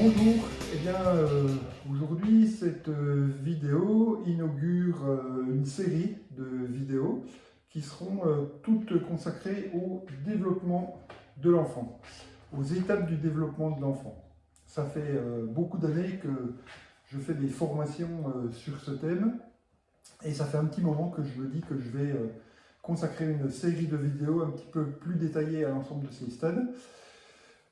Bonjour, eh bien aujourd'hui cette vidéo inaugure une série de vidéos qui seront toutes consacrées au développement de l'enfant, aux étapes du développement de l'enfant. Ça fait beaucoup d'années que je fais des formations sur ce thème et ça fait un petit moment que je me dis que je vais consacrer une série de vidéos un petit peu plus détaillées à l'ensemble de ces stades.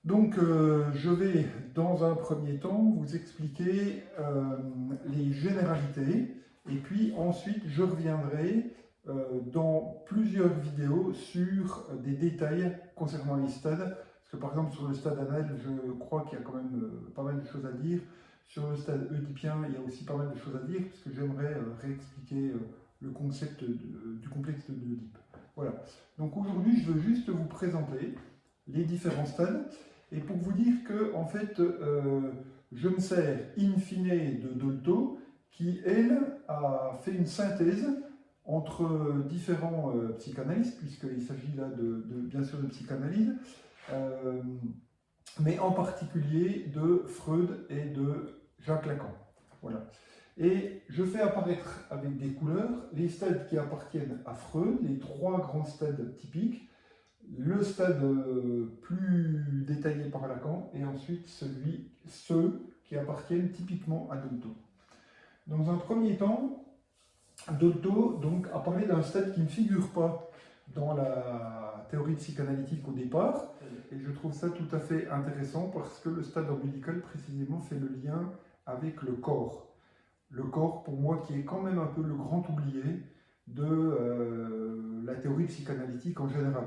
Donc je vais dans un premier temps vous expliquer les généralités et puis ensuite je reviendrai dans plusieurs vidéos sur des détails concernant les stades. Parce que par exemple sur le stade anal, je crois qu'il y a quand même pas mal de choses à dire. Sur le stade oedipien, il y a aussi pas mal de choses à dire parce que j'aimerais réexpliquer le concept du complexe d'Oedipe. Voilà. Donc aujourd'hui je veux juste vous présenter les différents stades. Et pour vous dire que, en fait, je me sers in fine de Dolto, qui, elle, a fait une synthèse entre différents psychanalystes, puisqu'il s'agit là, bien sûr, de psychanalyse, mais en particulier de Freud et de Jacques Lacan. Voilà. Et je fais apparaître avec des couleurs les stades qui appartiennent à Freud, les trois grands stades typiques, le stade plus détaillé par Lacan et ensuite ceux qui appartiennent typiquement à Dolto. Dans un premier temps, Dolto donc, a parlé d'un stade qui ne figure pas dans la théorie psychanalytique au départ, et je trouve ça tout à fait intéressant parce que le stade ombilical précisément fait le lien avec le corps. Le corps, pour moi, qui est quand même un peu le grand oublié de la théorie psychanalytique en général.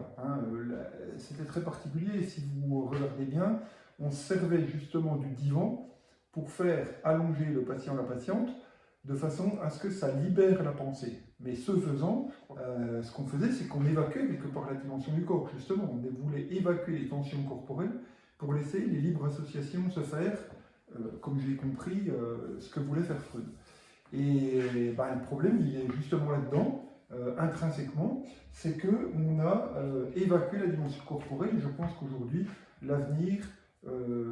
C'était très particulier, et si vous regardez bien, on servait justement du divan pour faire allonger le patient, la patiente, de façon à ce que ça libère la pensée. Mais ce faisant, ce qu'on faisait, c'est qu'on évacuait quelque part la dimension du corps, justement. On voulait évacuer les tensions corporelles pour laisser les libres associations se faire, comme j'ai compris, ce que voulait faire Freud. Et le problème, il est justement là-dedans, intrinsèquement, c'est qu'on a évacué la dimension corporelle, et je pense qu'aujourd'hui, l'avenir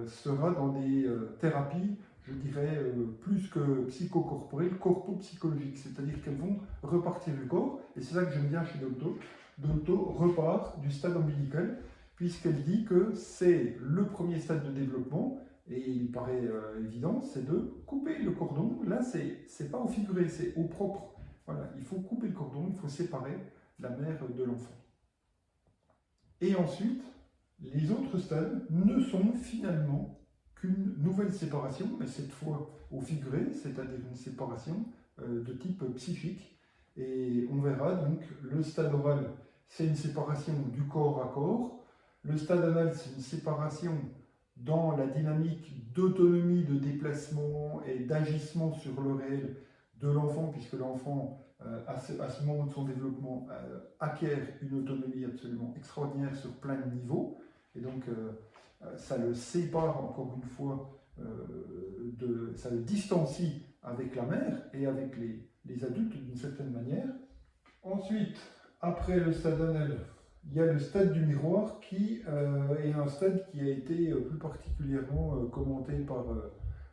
sera dans des thérapies, je dirais, plus que psychocorporelles, corpo-psychologiques, c'est-à-dire qu'elles vont repartir du corps, et c'est ça que j'aime bien chez Dolto. Dolto repart du stade ombilical, puisqu'elle dit que c'est le premier stade de développement, et il paraît évident, c'est de couper le cordon. Là, c'est pas au figuré, c'est au propre. Voilà, il faut couper le cordon, il faut séparer la mère de l'enfant. Et ensuite, les autres stades ne sont finalement qu'une nouvelle séparation, mais cette fois au figuré, c'est-à-dire une séparation de type psychique. Et on verra donc, le stade oral, c'est une séparation du corps à corps. Le stade anal, c'est une séparation dans la dynamique d'autonomie, de déplacement et d'agissement sur le réel de l'enfant, puisque l'enfant, à ce moment de son développement, acquiert une autonomie absolument extraordinaire sur plein de niveaux, et donc ça le sépare encore une fois, ça le distancie avec la mère et avec les adultes d'une certaine manière. Ensuite, après le stade anal, il y a le stade du miroir qui est un stade qui a été plus particulièrement commenté par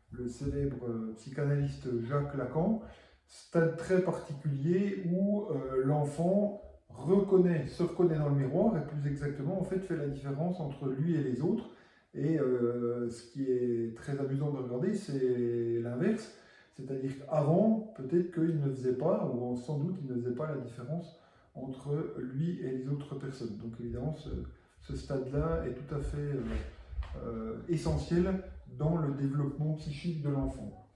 le célèbre psychanalyste Jacques Lacan. Stade très particulier où l'enfant se reconnaît dans le miroir et plus exactement en fait fait la différence entre lui et les autres. Et ce qui est très amusant de regarder, c'est l'inverse. C'est-à-dire qu'avant, peut-être qu'il ne faisait pas, ou sans doute il ne faisait pas la différence entre lui et les autres personnes. Donc évidemment, ce stade-là est tout à fait essentiel dans le développement psychique de l'enfant.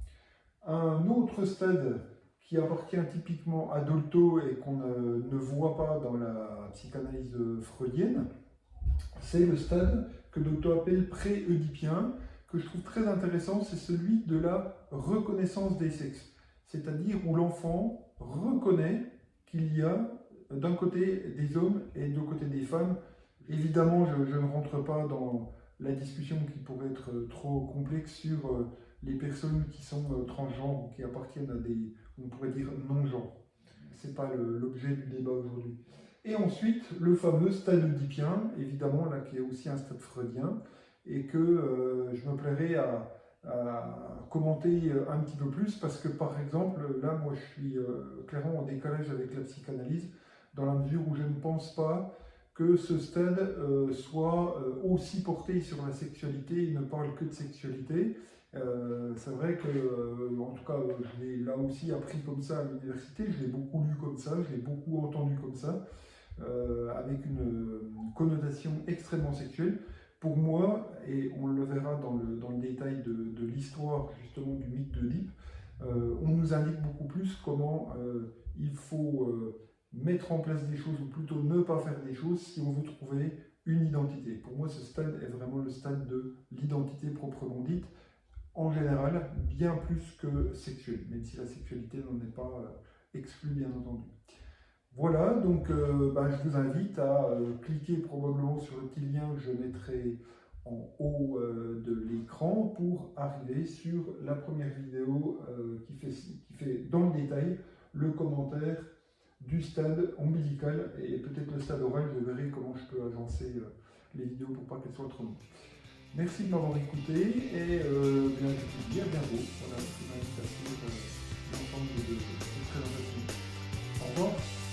Un autre stade qui appartient typiquement à Dolto et qu'on ne voit pas dans la psychanalyse freudienne, c'est le stade que Dolto appelle pré-oedipien, que je trouve très intéressant, c'est celui de la reconnaissance des sexes. C'est-à-dire où l'enfant reconnaît qu'il y a d'un côté des hommes et de l'autre côté des femmes. Évidemment, je ne rentre pas dans la discussion qui pourrait être trop complexe sur les personnes qui sont transgenres ou qui appartiennent à des, on pourrait dire, non-genres. Ce n'est pas l'objet du débat aujourd'hui. Et ensuite, le fameux stade oedipien, évidemment, là, qui est aussi un stade freudien, et que je me plairais à à commenter un petit peu plus, parce que par exemple, là, moi, je suis clairement en décalage avec la psychanalyse, dans la mesure où je ne pense pas que ce stade soit aussi porté sur la sexualité, il ne parle que de sexualité. C'est vrai que, en tout cas, je l'ai là aussi appris comme ça à l'université, je l'ai beaucoup lu comme ça, je l'ai beaucoup entendu comme ça, avec une connotation extrêmement sexuelle. Pour moi, et on le verra dans le détail de l'histoire justement du mythe d'Oedipe, on nous indique beaucoup plus comment il faut mettre en place des choses, ou plutôt ne pas faire des choses si on veut trouver une identité. Pour moi, ce stade est vraiment le stade de l'identité proprement dite, en général, bien plus que sexuelle, même si la sexualité n'en est pas exclue, bien entendu. Voilà, donc je vous invite à cliquer probablement sur le petit lien que je mettrai en haut de l'écran pour arriver sur la première vidéo qui fait dans le détail le commentaire du stade ombilical et peut-être le stade oral. Je verrai comment je peux agencer les vidéos pour pas qu'elles soient trop longues. Merci de m'avoir écouté et je vous dis à bientôt. Voilà, c'est une invitation l'ensemble de cette présentation. Au revoir.